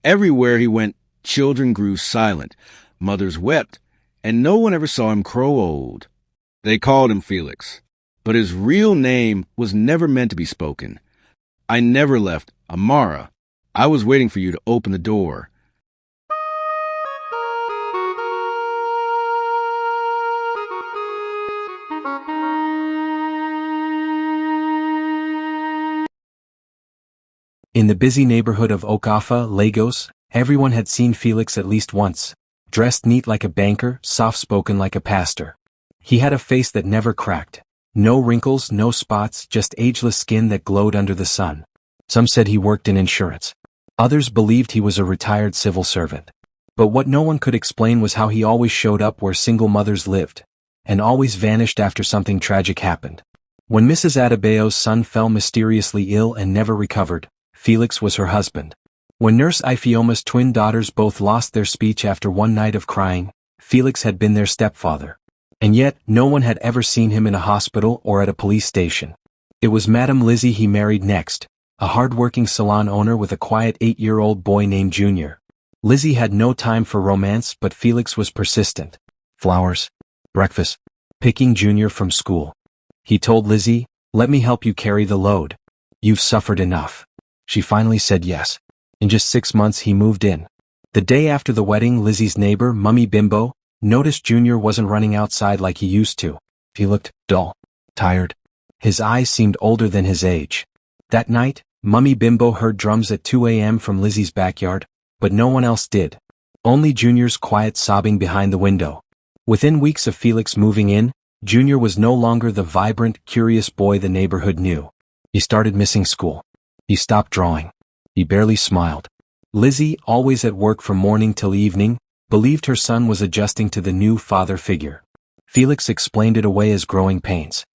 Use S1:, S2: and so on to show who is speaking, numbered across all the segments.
S1: Everywhere he went, children grew silent, mothers wept, and no one ever saw him grow old. They called him Felix, but his real name was never meant to be spoken. I never left, Amara. I was waiting for you to open the door.
S2: In the busy neighborhood of Okafa, Lagos, everyone had seen Felix at least once. Dressed neat like a banker, soft-spoken like a pastor. He had a face that never cracked. No wrinkles, no spots, just ageless skin that glowed under the sun. Some said he worked in insurance. Others believed he was a retired civil servant. But what no one could explain was how he always showed up where single mothers lived, and always vanished after something tragic happened. When Mrs. Adebayo's son fell mysteriously ill and never recovered, Felix was her husband. When Nurse Ifeoma's twin daughters both lost their speech after one night of crying, Felix had been their stepfather. And yet, no one had ever seen him in a hospital or at a police station. It was Madame Lizzie he married next, a hard-working salon owner with a quiet 8-year-old boy named Junior. Lizzie had no time for romance, but Felix was persistent. Flowers, breakfast, picking Junior from school. He told Lizzie, "Let me help you carry the load. You've suffered enough." She finally said yes. In just 6 months he moved in. The day after the wedding, Lizzie's neighbor, Mummy Bimbo, noticed Junior wasn't running outside like he used to. He looked dull, tired. His eyes seemed older than his age. That night, Mummy Bimbo heard drums at 2 a.m. from Lizzie's backyard, but no one else did. Only Junior's quiet sobbing behind the window. Within weeks of Felix moving in, Junior was no longer the vibrant, curious boy the neighborhood knew. He started missing school. He stopped drawing. He barely smiled. Lizzie, always at work from morning till evening, believed her son was adjusting to the new father figure. Felix explained it away as growing pains.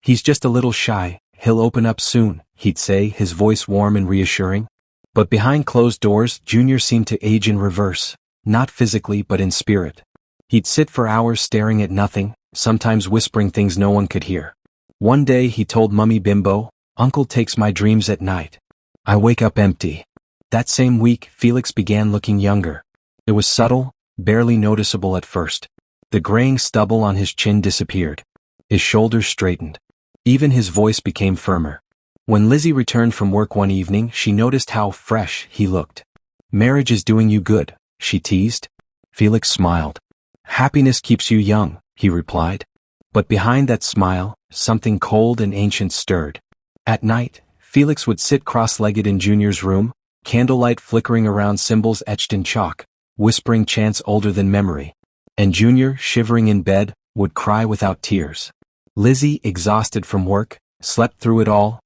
S2: "He's just a little shy, he'll open up soon," he'd say, his voice warm and reassuring. But behind closed doors, Junior seemed to age in reverse, not physically but in spirit. He'd sit for hours staring at nothing, sometimes whispering things no one could hear. One day he told Mummy Bimbo, "Uncle takes my dreams at night. I wake up empty." That same week, Felix began looking younger. It was subtle, barely noticeable at first. The graying stubble on his chin disappeared. His shoulders straightened. Even his voice became firmer. When Lizzie returned from work one evening, she noticed how fresh he looked. "Marriage is doing you good," she teased. Felix smiled. "Happiness keeps you young," he replied. But behind that smile, something cold and ancient stirred. At night, Felix would sit cross-legged in Junior's room, candlelight flickering around symbols etched in chalk, whispering chants older than memory. And Junior, shivering in bed, would cry without tears. Lizzie, exhausted from work, slept through it all,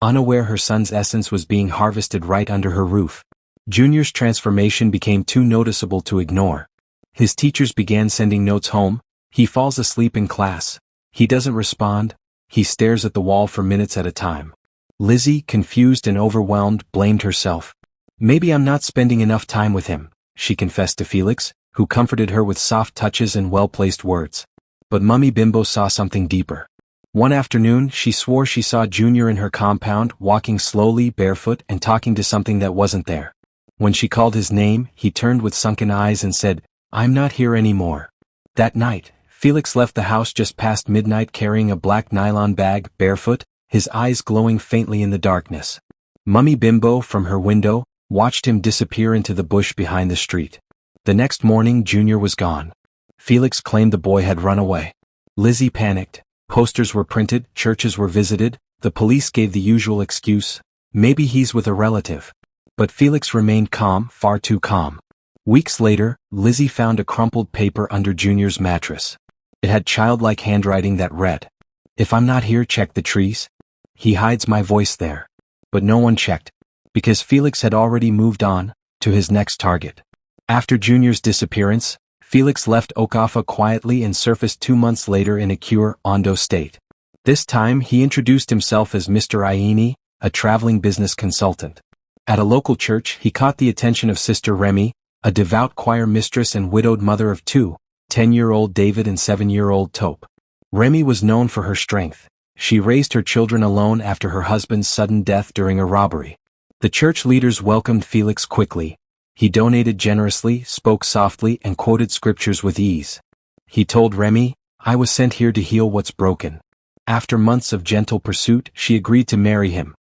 S2: unaware her son's essence was being harvested right under her roof. Junior's transformation became too noticeable to ignore. His teachers began sending notes home. He falls asleep in class. He doesn't respond. He stares at the wall for minutes at a time. Lizzie, confused and overwhelmed, blamed herself. "Maybe I'm not spending enough time with him," she confessed to Felix, who comforted her with soft touches and well-placed words. But Mummy Bimbo saw something deeper. One afternoon, she swore she saw Junior in her compound, walking slowly, barefoot, and talking to something that wasn't there. When she called his name, he turned with sunken eyes and said, "I'm not here anymore." That night, Felix left the house just past midnight carrying a black nylon bag, barefoot, his eyes glowing faintly in the darkness. Mummy Bimbo, from her window, watched him disappear into the bush behind the street. The next morning, Junior was gone. Felix claimed the boy had run away. Lizzie panicked. Posters were printed, churches were visited, the police gave the usual excuse, "Maybe he's with a relative." But Felix remained calm, far too calm. Weeks later, Lizzie found a crumpled paper under Junior's mattress. It had childlike handwriting that read, "If I'm not here, check the trees. He hides my voice there." But no one checked, because Felix had already moved on, to his next target. After Junior's disappearance, Felix left Okafa quietly and surfaced 2 months later in a Ondo state. This time he introduced himself as Mr. Iene, a traveling business consultant. At a local church he caught the attention of Sister Remy, a devout choir mistress and widowed mother of 2, 10-year-old David and 7-year-old Taupe. Remy was known for her strength. She raised her children alone after her husband's sudden death during a robbery. The church leaders welcomed Felix quickly, He donated generously, spoke softly, and quoted scriptures with ease. He told Remy, "I was sent here to heal what's broken." After months of gentle pursuit, she agreed to marry him.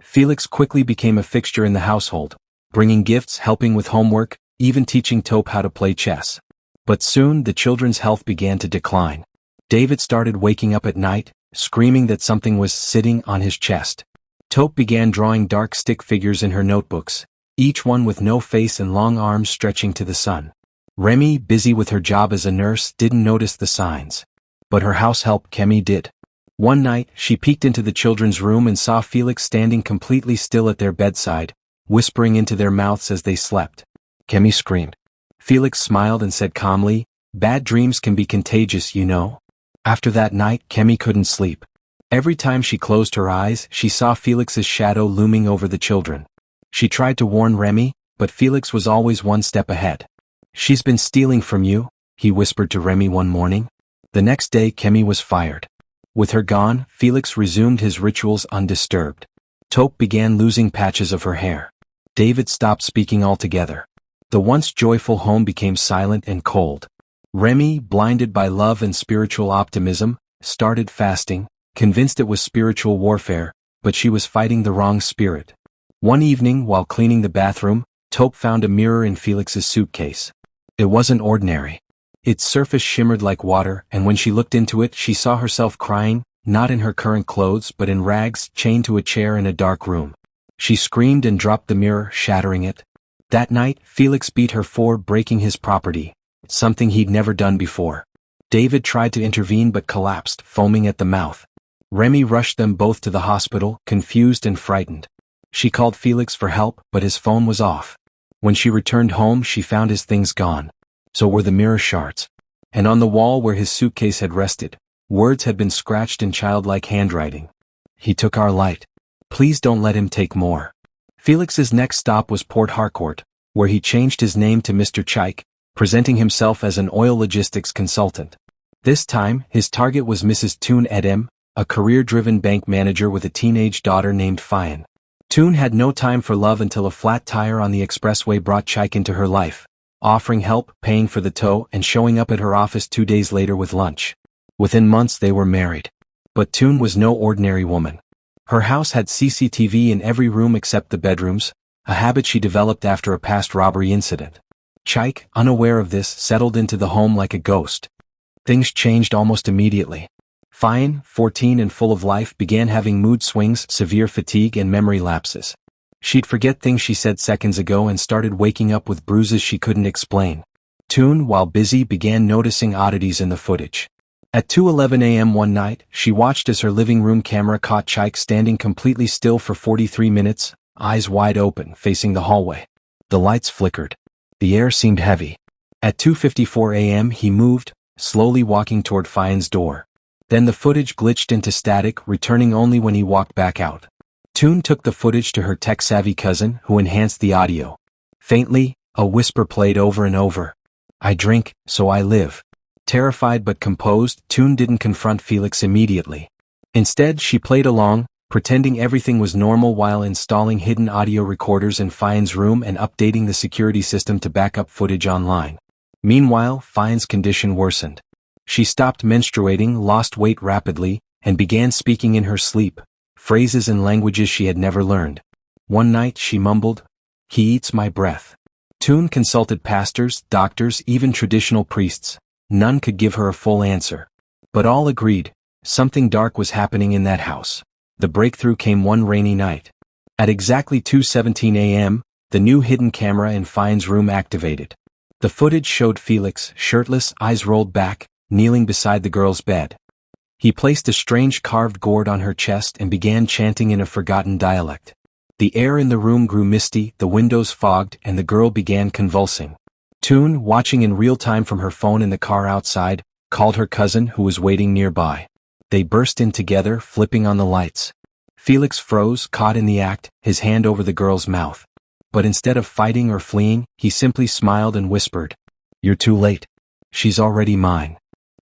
S2: Felix quickly became a fixture in the household, bringing gifts, helping with homework, even teaching Taupe how to play chess. But soon the children's health began to decline. David started waking up at night, screaming that something was sitting on his chest. Taupe began drawing dark stick figures in her notebooks, each one with no face and long arms stretching to the sun. Remy, busy with her job as a nurse, didn't notice the signs. But her house help Kemi did. One night, she peeked into the children's room and saw Felix standing completely still at their bedside, whispering into their mouths as they slept. Kemi screamed. Felix smiled and said calmly, "Bad dreams can be contagious, you know." After that night, Kemi couldn't sleep. Every time she closed her eyes, she saw Felix's shadow looming over the children. She tried to warn Remy, but Felix was always one step ahead. "She's been stealing from you," he whispered to Remy one morning. The next day, Kemi was fired. With her gone, Felix resumed his rituals undisturbed. Taupe began losing patches of her hair. David stopped speaking altogether. The once joyful home became silent and cold. Remy, blinded by love and spiritual optimism, started fasting, convinced it was spiritual warfare, but she was fighting the wrong spirit. One evening, while cleaning the bathroom, Taupe found a mirror in Felix's suitcase. It wasn't ordinary. Its surface shimmered like water, and when she looked into it, she saw herself crying, not in her current clothes but in rags, chained to a chair in a dark room. She screamed and dropped the mirror, shattering it. That night, Felix beat her for breaking his property, something he'd never done before. David tried to intervene but collapsed, foaming at the mouth. Remy rushed them both to the hospital, confused and frightened. She called Felix for help, but his phone was off. When she returned home, she found his things gone. So were the mirror shards. And on the wall where his suitcase had rested, words had been scratched in childlike handwriting. "He took our light. Please don't let him take more." Felix's next stop was Port Harcourt, where he changed his name to Mr. Chike, presenting himself as an oil logistics consultant. This time, his target was Mrs. Toon Edem, a career-driven bank manager with a teenage daughter named Fionn. Toon had no time for love until a flat tire on the expressway brought Chike into her life, offering help, paying for the tow, and showing up at her office 2 days later with lunch. Within months they were married. But Toon was no ordinary woman. Her house had CCTV in every room except the bedrooms, a habit she developed after a past robbery incident. Chike, unaware of this, settled into the home like a ghost. Things changed almost immediately. Fionn, 14 and full of life, began having mood swings, severe fatigue, and memory lapses. She'd forget things she said seconds ago and started waking up with bruises she couldn't explain. Toon, while busy, began noticing oddities in the footage. At 2:11 a.m. one night, she watched as her living room camera caught Chike standing completely still for 43 minutes, eyes wide open, facing the hallway. The lights flickered. The air seemed heavy. At 2:54 a.m. he moved, slowly walking toward Fionn's door. Then the footage glitched into static, returning only when he walked back out. Toon took the footage to her tech-savvy cousin, who enhanced the audio. Faintly, a whisper played over and over. "I drink, so I live." Terrified but composed, Toon didn't confront Felix immediately. Instead, she played along, pretending everything was normal while installing hidden audio recorders in Fionn's room and updating the security system to back up footage online. Meanwhile, Fionn's condition worsened. She stopped menstruating, lost weight rapidly, and began speaking in her sleep, phrases and languages she had never learned. One night she mumbled, "He eats my breath." Toon consulted pastors, doctors, even traditional priests. None could give her a full answer. But all agreed, something dark was happening in that house. The breakthrough came one rainy night. At exactly 2:17 a.m., the new hidden camera in Fionn's room activated. The footage showed Felix, shirtless, eyes rolled back, kneeling beside the girl's bed. He placed a strange carved gourd on her chest and began chanting in a forgotten dialect. The air in the room grew misty, the windows fogged, and the girl began convulsing. Toon, watching in real time from her phone in the car outside, called her cousin who was waiting nearby. They burst in together, flipping on the lights. Felix froze, caught in the act, his hand over the girl's mouth. But instead of fighting or fleeing, he simply smiled and whispered, "You're too late. She's already mine."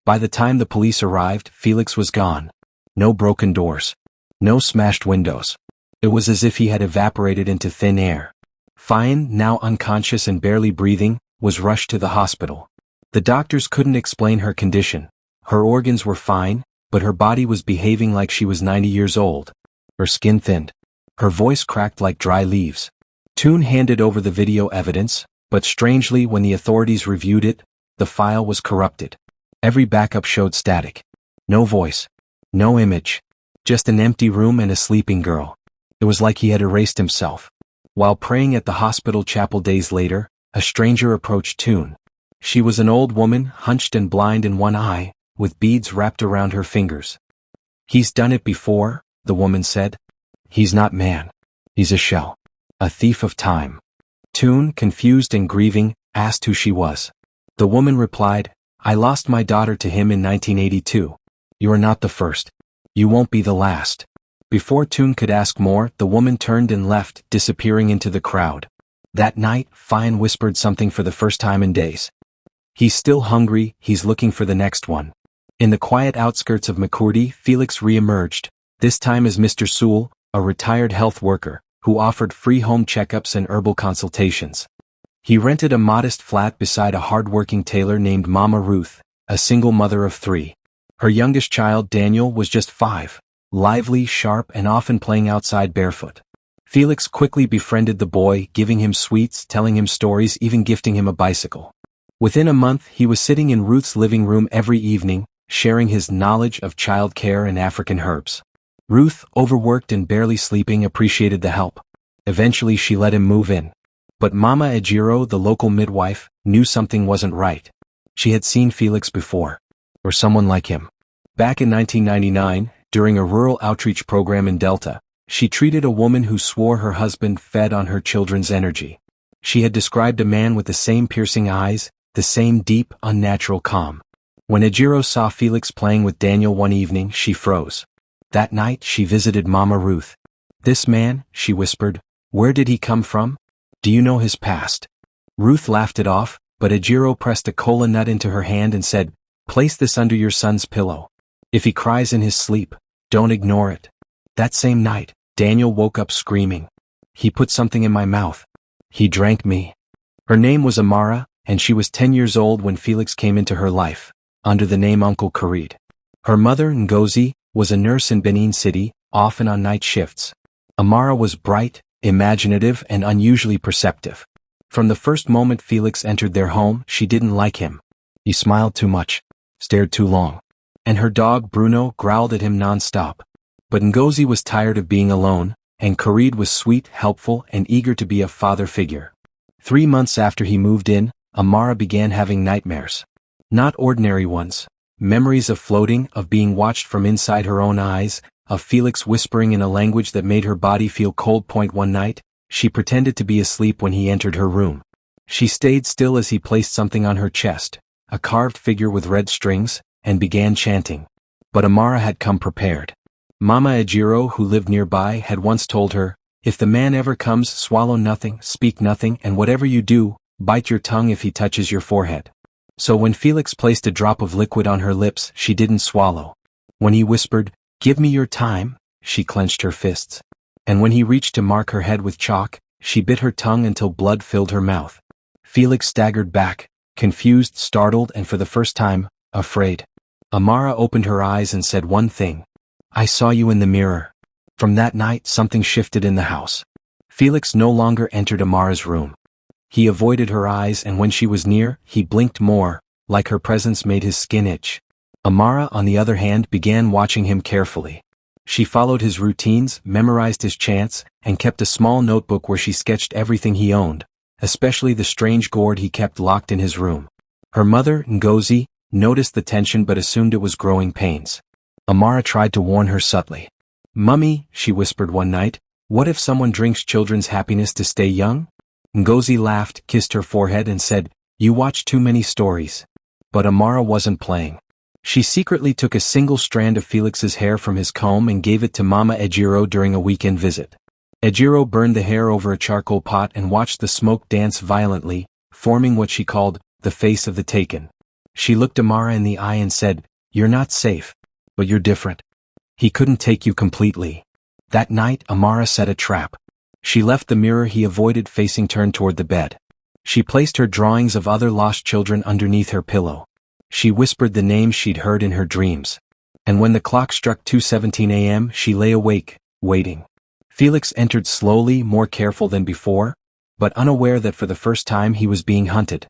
S2: By the time the police arrived, Felix was gone. No broken doors. No smashed windows. It was as if he had evaporated into thin air. Fine, now unconscious and barely breathing, was rushed to the hospital. The doctors couldn't explain her condition. Her organs were fine, but her body was behaving like she was 90 years old. Her skin thinned. Her voice cracked like dry leaves. Toon handed over the video evidence, but strangely when the authorities reviewed it, the file was corrupted. Every backup showed static. No voice. No image. Just an empty room and a sleeping girl. It was like he had erased himself. While praying at the hospital chapel days later, a stranger approached Toon. She was an old woman, hunched and blind in one eye, with beads wrapped around her fingers. "He's done it before," the woman said. "He's not man. He's a shell. A thief of time." Toon, confused and grieving, asked who she was. The woman replied, "I lost my daughter to him in 1982. You are not the first. You won't be the last." Before Toon could ask more, the woman turned and left, disappearing into the crowd. That night, Fine whispered something for the first time in days. "He's still hungry, he's looking for the next one." In the quiet outskirts of Makurdi, Felix re-emerged, this time as Mr. Sewell, a retired health worker, who offered free home checkups and herbal consultations. He rented a modest flat beside a hard-working tailor named Mama Ruth, a single mother of 3. Her youngest child, Daniel, was just 5, lively, sharp, and often playing outside barefoot. Felix quickly befriended the boy, giving him sweets, telling him stories, even gifting him a bicycle. Within a month, he was sitting in Ruth's living room every evening, sharing his knowledge of child care and African herbs. Ruth, overworked and barely sleeping, appreciated the help. Eventually she let him move in. But Mama Ejiro, the local midwife, knew something wasn't right. She had seen Felix before. Or someone like him. Back in 1999, during a rural outreach program in Delta, she treated a woman who swore her husband fed on her children's energy. She had described a man with the same piercing eyes, the same deep, unnatural calm. When Ejiro saw Felix playing with Daniel one evening, she froze. That night, she visited Mama Ruth. "This man," she whispered, "where did he come from? Do you know his past?" Ruth laughed it off, but Ejiro pressed a cola nut into her hand and said, "Place this under your son's pillow. If he cries in his sleep, don't ignore it." That same night, Daniel woke up screaming. "He put something in my mouth. He drank me." Her name was Amara, and she was 10 years old when Felix came into her life, under the name Uncle Karid. Her mother, Ngozi, was a nurse in Benin City, often on night shifts. Amara was bright, imaginative, and unusually perceptive. From the first moment Felix entered their home, she didn't like him. He smiled too much, stared too long. And her dog, Bruno, growled at him non-stop. But Ngozi was tired of being alone, and Karid was sweet, helpful, and eager to be a father figure. 3 months after he moved in, Amara began having nightmares. Not ordinary ones. Memories of floating, of being watched from inside her own eyes, of Felix whispering in a language that made her body feel cold. One night, she pretended to be asleep when he entered her room. She stayed still as he placed something on her chest, a carved figure with red strings, and began chanting. But Amara had come prepared. Mama Ejiro, who lived nearby, had once told her, "If the man ever comes, swallow nothing, speak nothing, and whatever you do, bite your tongue if he touches your forehead." So when Felix placed a drop of liquid on her lips, she didn't swallow. When he whispered, "Give me your time," she clenched her fists. And when he reached to mark her head with chalk, she bit her tongue until blood filled her mouth. Felix staggered back, confused, startled, and for the first time, afraid. Amara opened her eyes and said one thing. "I saw you in the mirror." From that night, something shifted in the house. Felix no longer entered Amara's room. He avoided her eyes, and when she was near, he blinked more, like her presence made his skin itch. Amara, on the other hand, began watching him carefully. She followed his routines, memorized his chants, and kept a small notebook where she sketched everything he owned, especially the strange gourd he kept locked in his room. Her mother, Ngozi, noticed the tension but assumed it was growing pains. Amara tried to warn her subtly. "Mummy," she whispered one night, "what if someone drinks children's happiness to stay young?" Ngozi laughed, kissed her forehead, and said, "You watch too many stories." But Amara wasn't playing. She secretly took a single strand of Felix's hair from his comb and gave it to Mama Ejiro during a weekend visit. Ejiro burned the hair over a charcoal pot and watched the smoke dance violently, forming what she called the face of the taken. She looked Amara in the eye and said, "You're not safe, but you're different. He couldn't take you completely." That night, Amara set a trap. She left the mirror he avoided facing turned toward the bed. She placed her drawings of other lost children underneath her pillow. She whispered the names she'd heard in her dreams. And when the clock struck 2:17 a.m., she lay awake, waiting. Felix entered slowly, more careful than before, but unaware that for the first time he was being hunted.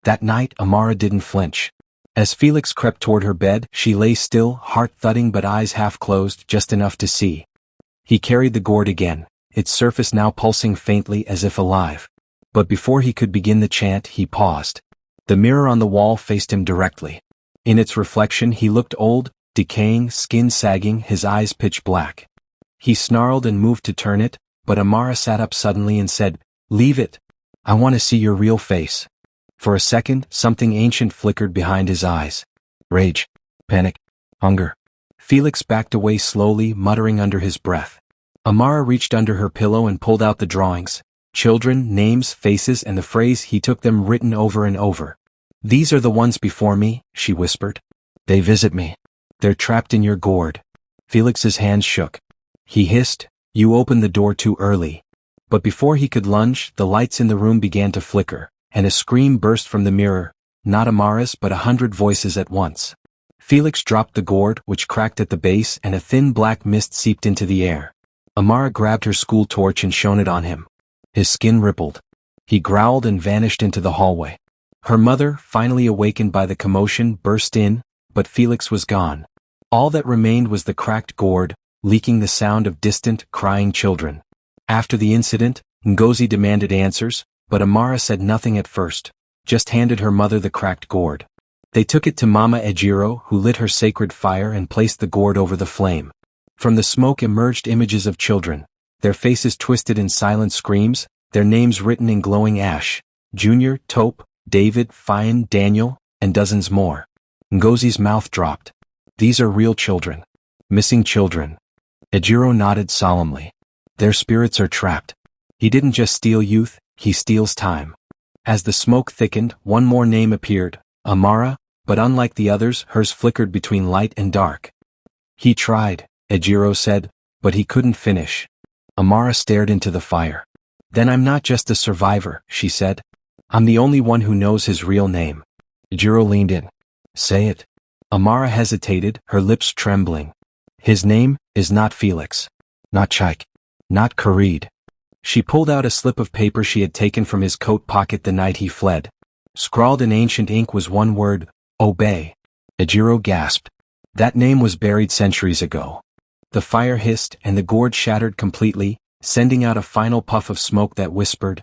S2: That night, Amara didn't flinch. As Felix crept toward her bed, she lay still, heart thudding but eyes half closed, just enough to see. He carried the gourd again, its surface now pulsing faintly as if alive. But before he could begin the chant, he paused. The mirror on the wall faced him directly. In its reflection he looked old, decaying, skin sagging, his eyes pitch black. He snarled and moved to turn it, but Amara sat up suddenly and said, "Leave it. I want to see your real face." For a second, something ancient flickered behind his eyes. Rage, panic, hunger. Felix backed away slowly, muttering under his breath. Amara reached under her pillow and pulled out the drawings. Children, names, faces, and the phrase "he took them" written over and over. "These are the ones before me," she whispered. "They visit me. They're trapped in your gourd." Felix's hands shook. He hissed, "You opened the door too early." But before he could lunge, the lights in the room began to flicker, and a scream burst from the mirror, not Amara's but 100 voices at once. Felix dropped the gourd, which cracked at the base, and a thin black mist seeped into the air. Amara grabbed her school torch and shone it on him. His skin rippled. He growled and vanished into the hallway. Her mother, finally awakened by the commotion, burst in, but Felix was gone. All that remained was the cracked gourd, leaking the sound of distant, crying children. After the incident, Ngozi demanded answers, but Amara said nothing at first, just handed her mother the cracked gourd. They took it to Mama Ejiro, who lit her sacred fire and placed the gourd over the flame. From the smoke emerged images of children, their faces twisted in silent screams, their names written in glowing ash: Junior, Tope, David, Fian, Daniel, and dozens more. Ngozi's mouth dropped. "These are real children. Missing children." Ejiro nodded solemnly. "Their spirits are trapped. He didn't just steal youth, he steals time." As the smoke thickened, one more name appeared, Amara, but unlike the others, hers flickered between light and dark. "He tried," Ejiro said, "but he couldn't finish." Amara stared into the fire. "Then I'm not just a survivor," she said. "I'm the only one who knows his real name." Ejiro leaned in. "Say it." Amara hesitated, her lips trembling. "His name is not Felix. Not Chaik. Not Khalid." She pulled out a slip of paper she had taken from his coat pocket the night he fled. Scrawled in ancient ink was one word: OBEYE. Ejiro gasped. That name was buried centuries ago. The fire hissed and the gourd shattered completely, sending out a final puff of smoke that whispered,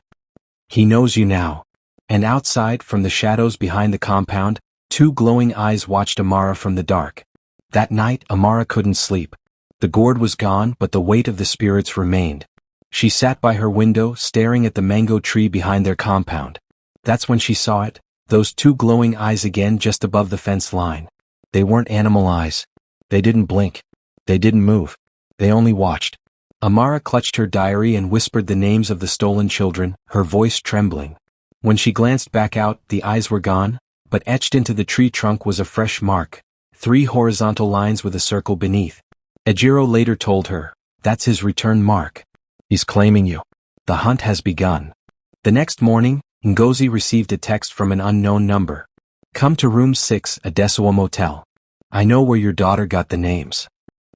S2: "He knows you now." And outside, from the shadows behind the compound, two glowing eyes watched Amara from the dark. That night, Amara couldn't sleep. The gourd was gone, but the weight of the spirits remained. She sat by her window, staring at the mango tree behind their compound. That's when she saw it, those two glowing eyes again just above the fence line. They weren't animal eyes. They didn't blink. They didn't move. They only watched. Amara clutched her diary and whispered the names of the stolen children, her voice trembling. When she glanced back out, the eyes were gone, but etched into the tree trunk was a fresh mark, 3 horizontal lines with a circle beneath. Ejiro later told her, "That's his return mark. He's claiming you. The hunt has begun." The next morning, Ngozi received a text from an unknown number. "Come to room 6, Adesawa Motel. I know where your daughter got the names."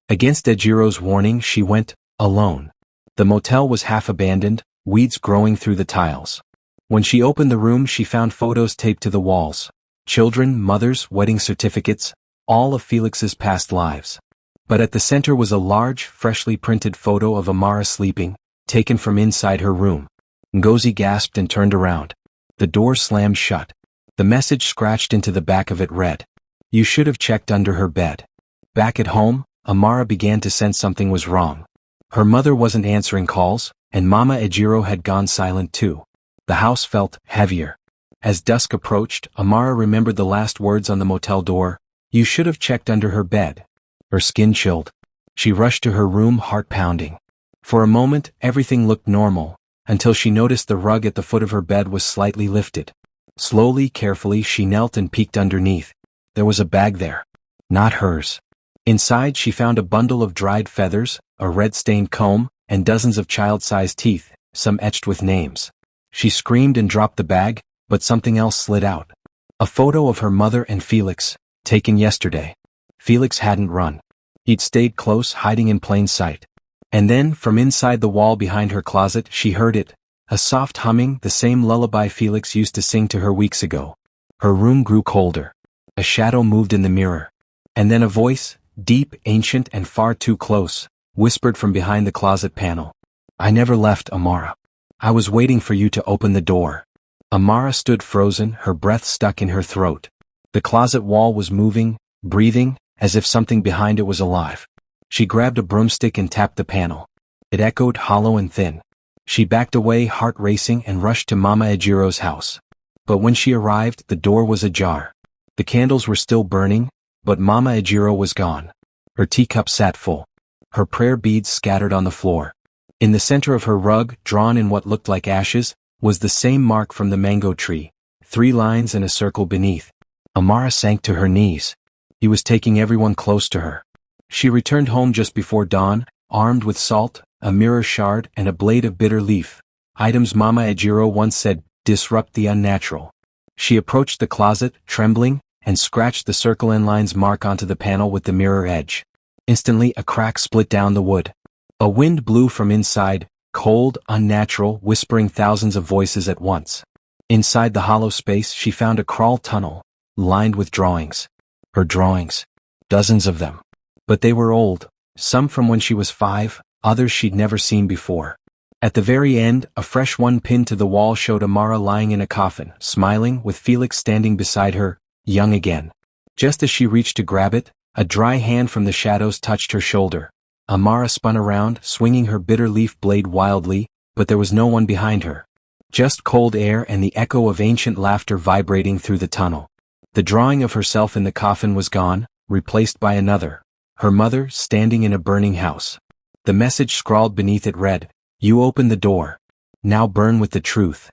S2: Against Ejiro's warning, she went, alone. The motel was half abandoned, weeds growing through the tiles. When she opened the room, she found photos taped to the walls. Children, mothers, wedding certificates, all of Felix's past lives. But at the center was a large, freshly printed photo of Amara sleeping, taken from inside her room. Ngozi gasped and turned around. The door slammed shut. The message scratched into the back of it read, "You should have checked under her bed." Back at home, Amara began to sense something was wrong. Her mother wasn't answering calls, and Mama Ejiro had gone silent too. The house felt heavier. As dusk approached, Amara remembered the last words on the motel door, "You should have checked under her bed." Her skin chilled. She rushed to her room, heart pounding. For a moment, everything looked normal, until she noticed the rug at the foot of her bed was slightly lifted. Slowly, carefully, she knelt and peeked underneath. There was a bag there. Not hers. Inside, she found a bundle of dried feathers, a red-stained comb, and dozens of child-sized teeth, some etched with names. She screamed and dropped the bag, but something else slid out. A photo of her mother and Felix, taken yesterday. Felix hadn't run. He'd stayed close, hiding in plain sight. And then, from inside the wall behind her closet, she heard it, a soft humming, the same lullaby Felix used to sing to her weeks ago. Her room grew colder. A shadow moved in the mirror. And then a voice, deep, ancient, and far too close, whispered from behind the closet panel. "I never left, Amara. I was waiting for you to open the door." Amara stood frozen, her breath stuck in her throat. The closet wall was moving, breathing, as if something behind it was alive. She grabbed a broomstick and tapped the panel. It echoed hollow and thin. She backed away, heart racing, and rushed to Mama Ejiro's house. But when she arrived, the door was ajar. The candles were still burning, but Mama Ejiro was gone. Her teacup sat full. Her prayer beads scattered on the floor. In the center of her rug, drawn in what looked like ashes, was the same mark from the mango tree, 3 lines and a circle beneath. Amara sank to her knees. He was taking everyone close to her. She returned home just before dawn, armed with salt, a mirror shard, and a blade of bitter leaf. Items Mama Ejiro once said, "Disrupt the unnatural." She approached the closet, trembling, and scratched the circle and lines mark onto the panel with the mirror edge. Instantly, a crack split down the wood. A wind blew from inside, cold, unnatural, whispering thousands of voices at once. Inside the hollow space, she found a crawl tunnel, lined with drawings. Her drawings. Dozens of them. But they were old, some from when she was 5, others she'd never seen before. At the very end, a fresh one pinned to the wall showed Amara lying in a coffin, smiling, with Felix standing beside her, young again. Just as she reached to grab it, a dry hand from the shadows touched her shoulder. Amara spun around, swinging her bitter leaf blade wildly, but there was no one behind her. Just cold air and the echo of ancient laughter vibrating through the tunnel. The drawing of herself in the coffin was gone, replaced by another. Her mother, standing in a burning house. The message scrawled beneath it read, "You opened the door. Now burn with the truth."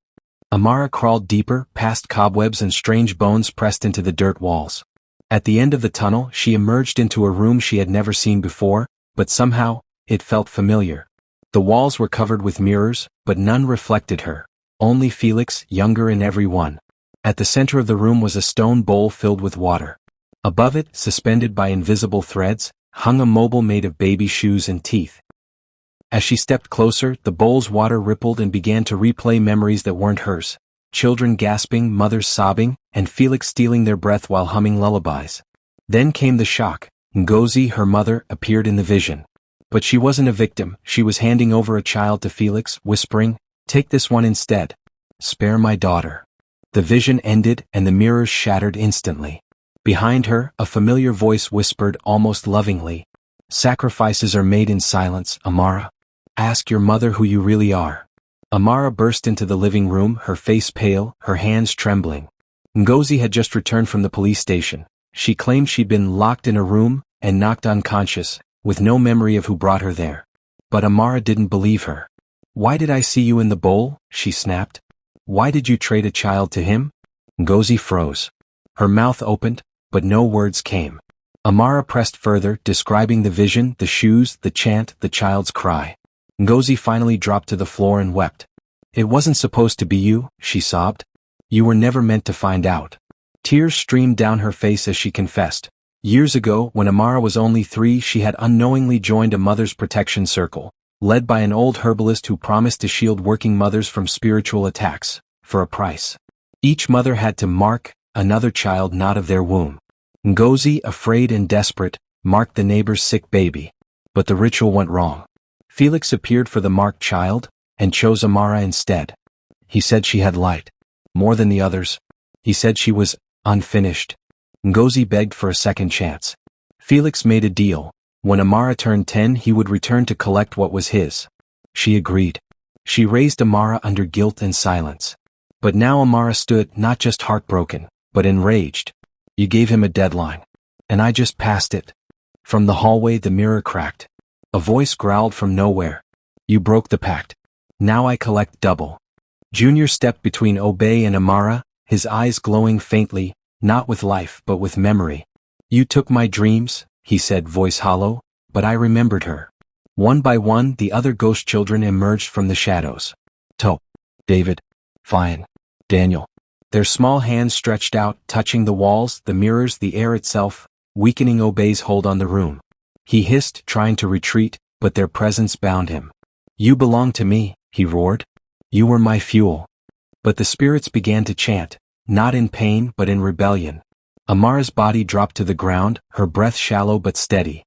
S2: Amara crawled deeper, past cobwebs and strange bones pressed into the dirt walls. At the end of the tunnel, she emerged into a room she had never seen before, but somehow, it felt familiar. The walls were covered with mirrors, but none reflected her. Only Felix, younger in every one. At the center of the room was a stone bowl filled with water. Above it, suspended by invisible threads, hung a mobile made of baby shoes and teeth. As she stepped closer, the bowl's water rippled and began to replay memories that weren't hers. Children gasping, mothers sobbing, and Felix stealing their breath while humming lullabies. Then came the shock. Ngozi, her mother, appeared in the vision. But she wasn't a victim, she was handing over a child to Felix, whispering, "Take this one instead. Spare my daughter." The vision ended and the mirrors shattered instantly. Behind her, a familiar voice whispered almost lovingly, "Sacrifices are made in silence, Amara. Ask your mother who you really are." Amara burst into the living room, her face pale, her hands trembling. Ngozi had just returned from the police station. She claimed she'd been locked in a room and knocked unconscious, with no memory of who brought her there. But Amara didn't believe her. "Why did I see you in the bowl?" she snapped. "Why did you trade a child to him?" Ngozi froze. Her mouth opened, but no words came. Amara pressed further, describing the vision, the shoes, the chant, the child's cry. Ngozi finally dropped to the floor and wept. "It wasn't supposed to be you," she sobbed. "You were never meant to find out." Tears streamed down her face as she confessed. Years ago, when Amara was only 3, she had unknowingly joined a mother's protection circle, led by an old herbalist who promised to shield working mothers from spiritual attacks, for a price. Each mother had to mark another child not of their womb. Ngozi, afraid and desperate, marked the neighbor's sick baby. But the ritual went wrong. Felix appeared for the marked child, and chose Amara instead. He said she had light. More than the others. He said she was unfinished. Ngozi begged for a second chance. Felix made a deal. When Amara turned 10, he would return to collect what was his. She agreed. She raised Amara under guilt and silence. But now Amara stood, not just heartbroken, but enraged. "You gave him a deadline. And I just passed it." From the hallway the mirror cracked. A voice growled from nowhere. "You broke the pact. Now I collect double." Junior stepped between OBEYE and Amara, his eyes glowing faintly, not with life but with memory. "You took my dreams," he said, voice hollow, "but I remembered her. One by one, the other ghost children emerged from the shadows. Tope, David, Fian, Daniel. Their small hands stretched out, touching the walls, the mirrors, the air itself, weakening OBEYE's hold on the room. He hissed, trying to retreat, but their presence bound him. You belong to me, he roared. You were my fuel. But the spirits began to chant, not in pain but in rebellion. Amara's body dropped to the ground, her breath shallow but steady.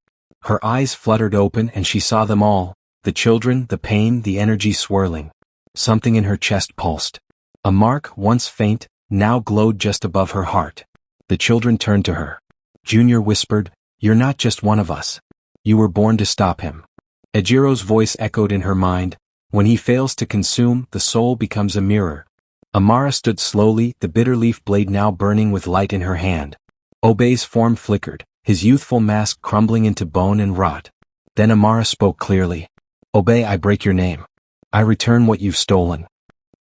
S2: Her eyes fluttered open and she saw them all, the children, the pain, the energy swirling. Something in her chest pulsed. A mark, once faint, now glowed just above her heart. The children turned to her. Junior whispered, "You're not just one of us. You were born to stop him." Ejiro's voice echoed in her mind, "When he fails to consume, the soul becomes a mirror." Amara stood slowly, the bitter leaf blade now burning with light in her hand. OBEYE's form flickered, his youthful mask crumbling into bone and rot. Then Amara spoke clearly. "OBEYE, I break your name. I return what you've stolen."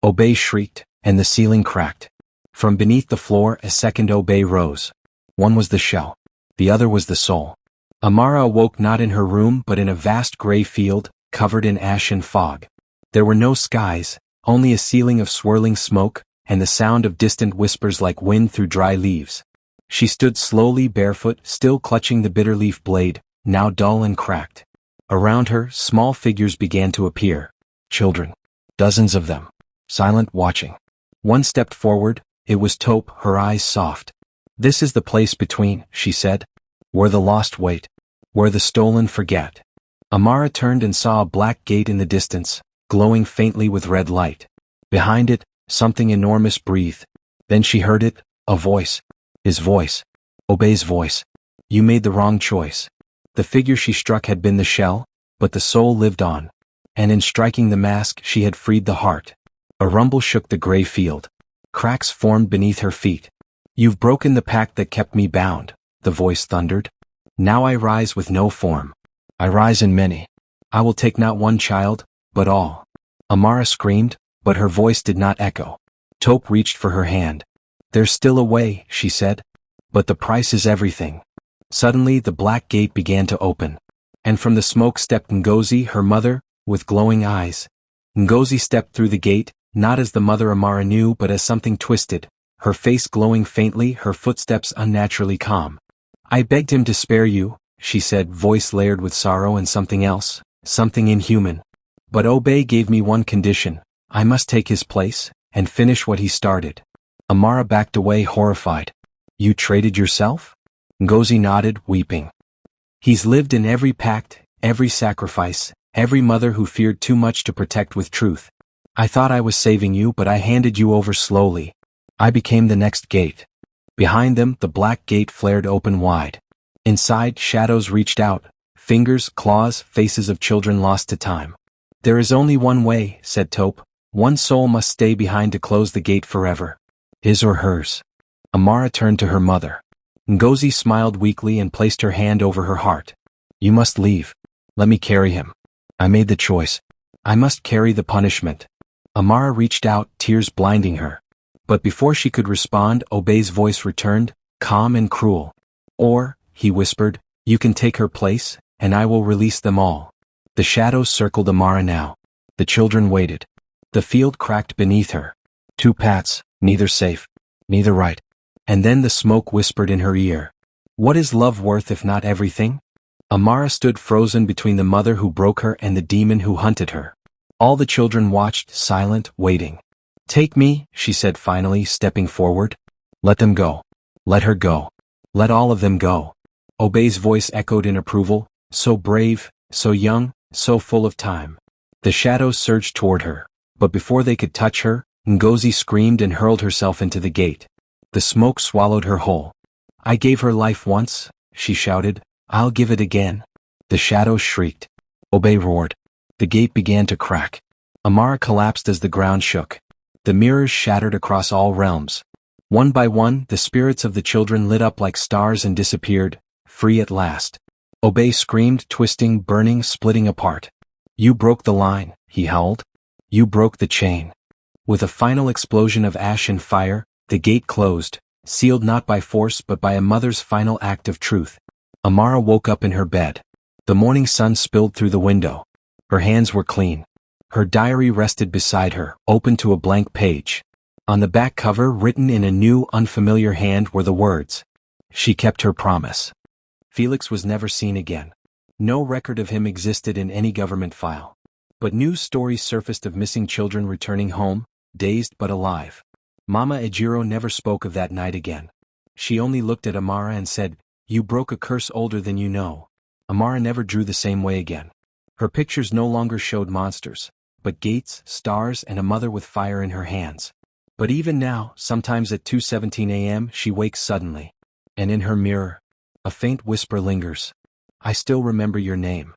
S2: OBEYE shrieked, and the ceiling cracked. From beneath the floor, a second OBEYE rose. One was the shell. The other was the soul. Amara awoke not in her room but in a vast gray field, covered in ash and fog. There were no skies, only a ceiling of swirling smoke, and the sound of distant whispers like wind through dry leaves. She stood slowly barefoot, still clutching the bitter leaf blade, now dull and cracked. Around her, small figures began to appear. Children. Dozens of them. Silent, watching. One stepped forward. It was Tope, her eyes soft. "This is the place between," she said. "Where the lost wait. Where the stolen forget." Amara turned and saw a black gate in the distance, glowing faintly with red light. Behind it, something enormous breathed. Then she heard it, a voice. His voice. OBEYE's voice. "You made the wrong choice." The figure she struck had been the shell, but the soul lived on. And in striking the mask, she had freed the heart. A rumble shook the gray field. Cracks formed beneath her feet. "You've broken the pact that kept me bound," the voice thundered. "Now I rise with no form. I rise in many. I will take not one child, but all." Amara screamed, but her voice did not echo. Tope reached for her hand. "There's still a way," she said. "But the price is everything." Suddenly the black gate began to open. And from the smoke stepped Ngozi, her mother, with glowing eyes. Ngozi stepped through the gate, not as the mother Amara knew but as something twisted, her face glowing faintly, her footsteps unnaturally calm. "I begged him to spare you," she said, voice layered with sorrow and something else, something inhuman. "But OBEYE gave me one condition. I must take his place, and finish what he started." Amara backed away, horrified. "You traded yourself?" Ngozi nodded, weeping. "He's lived in every pact, every sacrifice, every mother who feared too much to protect with truth. I thought I was saving you, but I handed you over slowly. I became the next gate." Behind them, the black gate flared open wide. Inside, shadows reached out, fingers, claws, faces of children lost to time. "There is only one way," said Tope. "One soul must stay behind to close the gate forever." "His or hers?" Amara turned to her mother. Ngozi smiled weakly and placed her hand over her heart. "You must leave. Let me carry him. I made the choice. I must carry the punishment." Amara reached out, tears blinding her. But before she could respond, OBEYE's voice returned, calm and cruel. "Or," he whispered, "you can take her place, and I will release them all." The shadows circled Amara now. The children waited. The field cracked beneath her. Two paths, neither safe, neither right. And then the smoke whispered in her ear. "What is love worth if not everything?" Amara stood frozen between the mother who broke her and the demon who hunted her. All the children watched, silent, waiting. "Take me," she said finally, stepping forward. "Let them go. Let her go. Let all of them go." OBEYE's voice echoed in approval, so brave, so young, so full of time. The shadows surged toward her, but before they could touch her, Ngozi screamed and hurled herself into the gate. The smoke swallowed her whole. "I gave her life once," she shouted. "I'll give it again." The shadows shrieked. OBEYE roared. The gate began to crack. Amara collapsed as the ground shook. The mirrors shattered across all realms. One by one, the spirits of the children lit up like stars and disappeared, free at last. OBEYE screamed, twisting, burning, splitting apart. "You broke the line," he howled. "You broke the chain." With a final explosion of ash and fire, the gate closed, sealed not by force but by a mother's final act of truth. Amara woke up in her bed. The morning sun spilled through the window. Her hands were clean. Her diary rested beside her, open to a blank page. On the back cover, written in a new, unfamiliar hand, were the words, "She kept her promise." Felix was never seen again. No record of him existed in any government file. But news stories surfaced of missing children returning home, dazed but alive. Mama Ejiro never spoke of that night again. She only looked at Amara and said, "You broke a curse older than you know." Amara never drew the same way again. Her pictures no longer showed monsters, but gates, stars, and a mother with fire in her hands. But even now, sometimes at 2:17 a.m., she wakes suddenly. And in her mirror, a faint whisper lingers. "I still remember your name."